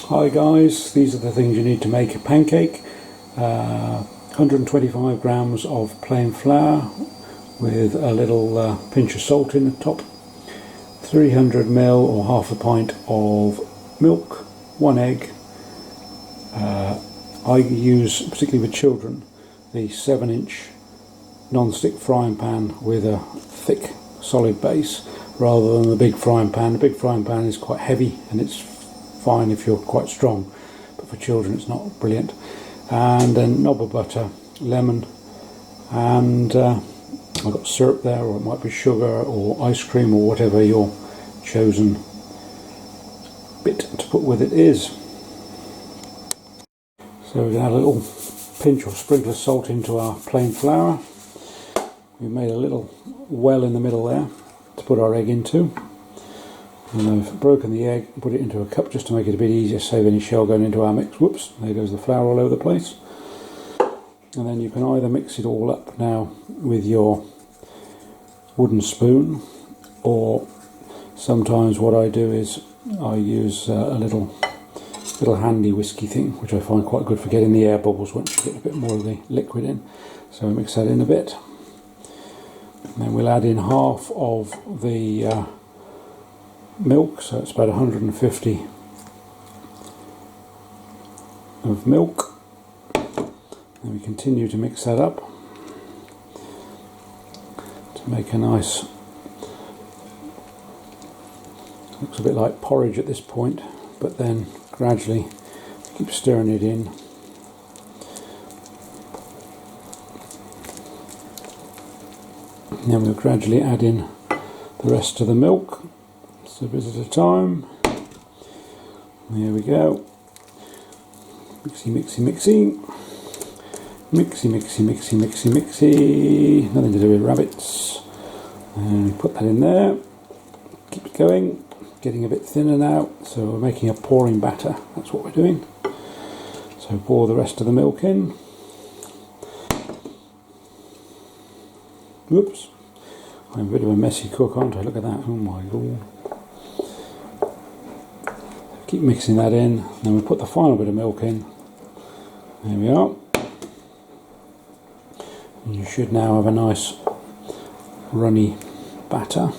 Hi guys, these are the things you need to make a pancake. 125 grams of plain flour with a little pinch of salt in the top, 300 ml or half a pint of milk, 1 egg. I use, particularly with children, the 7-inch non-stick frying pan with a thick solid base rather than the big frying pan. The big frying pan is quite heavy and it's fine if you're quite strong, but for children it's not brilliant. And then knob of butter, lemon, and I've got syrup there, or it might be sugar or ice cream or whatever your chosen bit to put with it is. So we're going to add a little pinch or sprinkle of salt into our plain flour. We've made a little well in the middle there to put our egg into. And I've broken the egg and put it into a cup just to make it a bit easier, save any shell going into our mix. Whoops, there goes the flour all over the place. And then you can either mix it all up now with your wooden spoon, or sometimes what I do is I use a little handy whiskey thing, which I find quite good for getting the air bubbles once you get a bit more of the liquid in. So we mix that in a bit. And then we'll add in half of the milk, so it's about 150 of milk. And we continue to mix that up to make a nice, looks a bit like porridge at this point, but then gradually keep stirring it in. And then we'll gradually add in the rest of the milk, so a bit at a time. There we go. Mixy, mixy, mixy. Mixy, mixy, mixy, mixy, mixy. Nothing to do with rabbits. And we put that in there. Keep it going. Getting a bit thinner now, so we're making a pouring batter. That's what we're doing. So pour the rest of the milk in. Whoops. I'm a bit of a messy cook, aren't I? Look at that. Oh my god. Keep mixing that in. Then we put the final bit of milk in. There we are. And you should now have a nice runny batter.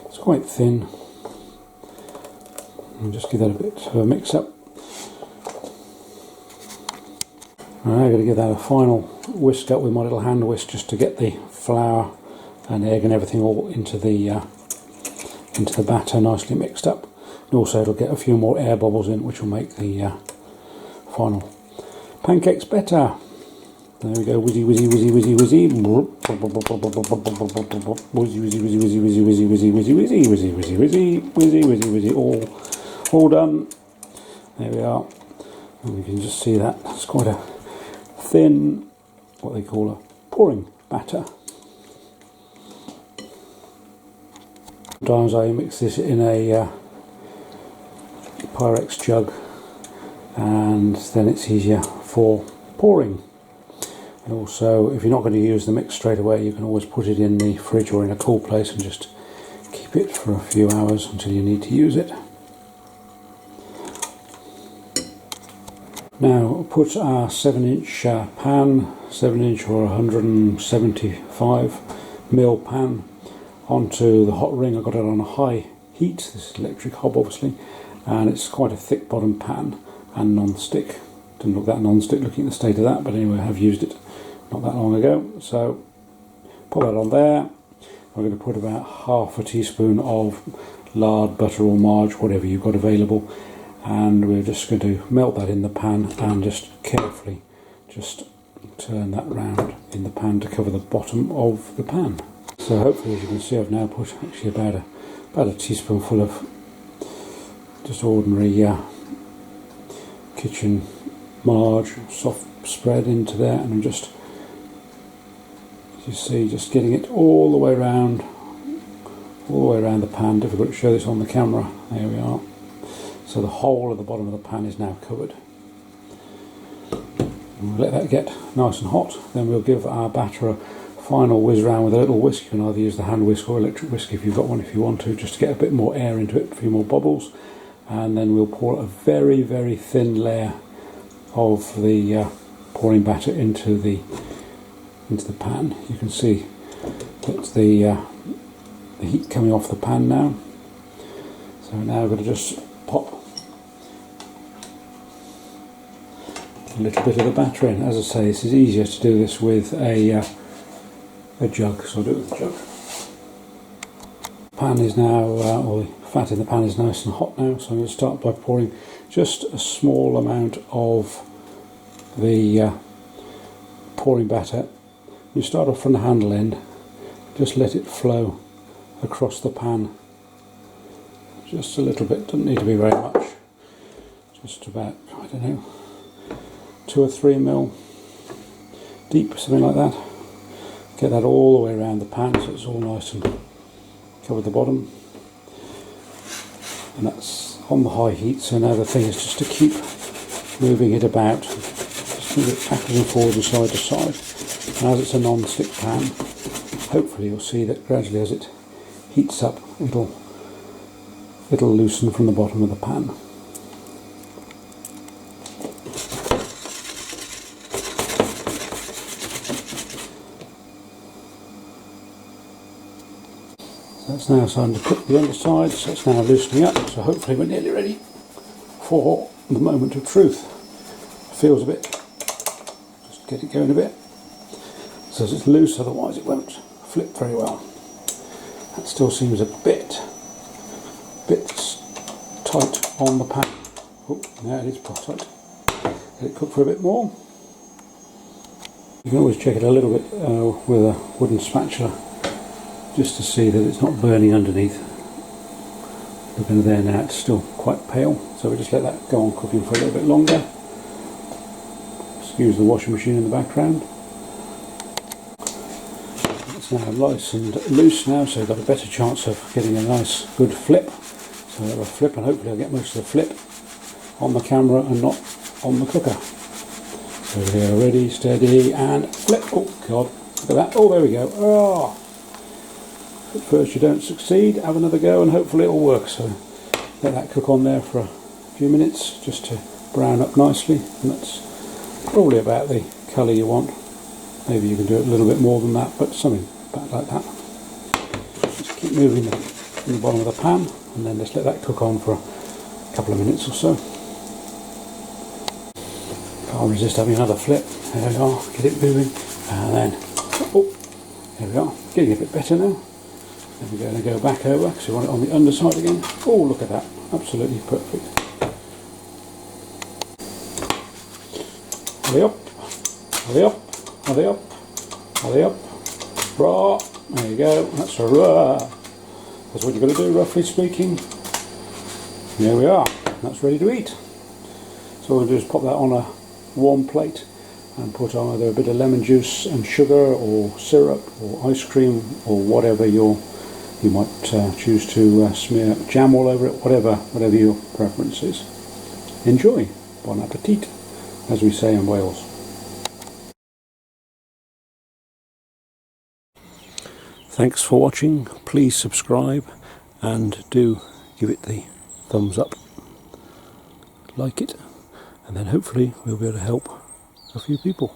It's quite thin. And just give that a bit of a mix up. Right, I'm going to give that a final whisk up with my little hand whisk just to get the flour and egg and everything all into the batter nicely mixed up. And also it'll get a few more air bubbles in, which will make the final pancakes better. There we go, whizzy, whizzy, whizzy, whizzy, whizzy. Whizzy, whizzy, whizzy, whizzy, whizzy, whizzy, whizzy, whizzy, whizzy, whizzy, whizzy, whizzy, whizzy, whizzy, whizzy, all done. There we are. And you can just see that it's quite a thin, what they call a pouring batter. Sometimes I mix this in a Pyrex jug, and then it's easier for pouring. And also, if you're not going to use the mix straight away, you can always put it in the fridge or in a cool place and just keep it for a few hours until you need to use it. Now put our 7-inch pan, 7-inch or 175mm pan onto the hot ring. I got it on a high heat. This is electric hob obviously, and it's quite a thick bottom pan and non-stick. Didn't look that non-stick looking at the state of that, but anyway, I have used it not that long ago. So put that on there. I'm going to put about half a teaspoon of lard, butter or margarine, whatever you've got available, and we're just going to melt that in the pan and just carefully just turn that round in the pan to cover the bottom of the pan. So hopefully, as you can see, I've now put actually about a teaspoonful of just ordinary kitchen margarine, soft spread into there, and I'm just, as you see, just getting it all the way around the pan. Difficult to show this on the camera. There we are. So the whole of the bottom of the pan is now covered. And we'll let that get nice and hot. Then we'll give our batter a final whiz round with a little whisk. You can either use the hand whisk or electric whisk if you've got one, if you want to, just to get a bit more air into it, a few more bubbles. and then we'll pour a very, very thin layer of the pouring batter into the pan. You can see that's the heat coming off the pan now. So now I'm going to just pop a little bit of the batter in. As I say, this is easier to do this with a jug, so I'll do it with a jug. Pan is now, or the fat in the pan is nice and hot now, so I'm going to start by pouring just a small amount of the pouring batter. You start off from the handle end, just let it flow across the pan. Just a little bit, doesn't need to be very much. Just about, I don't know, 2 or 3 mil deep, something like that. Get that all the way around the pan so it's all nice and covered the bottom. And that's on the high heat, so now the thing is just to keep moving it about. Just move it backwards and forwards and side to side. And as it's a non-stick pan, hopefully you'll see that gradually as it heats up, it'll loosen from the bottom of the pan. So it's now starting to cook the underside, so it's now loosening up, so hopefully we're nearly ready for the moment of truth. Feels a bit, just get it going a bit, so as it's loose, otherwise it won't flip very well. That still seems a bit tight on the pan. Oh, now it is tight. Let it cook for a bit more. You can always check it a little bit with a wooden spatula, just to see that it's not burning underneath. Looking there now, it's still quite pale, so we just let that go on cooking for a little bit longer. Excuse the washing machine in the background. It's now nice and loose now, so I've got a better chance of getting a nice good flip. So I'll have a flip, and hopefully I'll get most of the flip on the camera and not on the cooker. So we are ready, steady, and flip. Oh God, look at that. Oh, there we go. Oh. At first you don't succeed, have another go and hopefully it'll work. So let that cook on there for a few minutes just to brown up nicely, and that's probably about the colour you want. Maybe you can do it a little bit more than that, but something about like that. Just keep moving in the bottom of the pan and then just let that cook on for a couple of minutes or so. Can't resist having another flip. There we are, get it moving, and then, oh, there we are, getting a bit better now. Then we're going to go back over because we want it on the underside again. Oh, look at that, absolutely perfect. Are they up? Are they up? Are they up? Are they up? Raw. There you go, that's a raw. That's what you've got to do, roughly speaking. There we are, that's ready to eat. So we'll just pop that on a warm plate and put either a bit of lemon juice and sugar or syrup or ice cream or whatever you might choose to smear jam all over it, whatever your preference is. Enjoy. Bon appetit, as we say in Wales. Thanks for watching. Please subscribe and do give it the thumbs up. Like it, and then hopefully we'll be able to help a few people.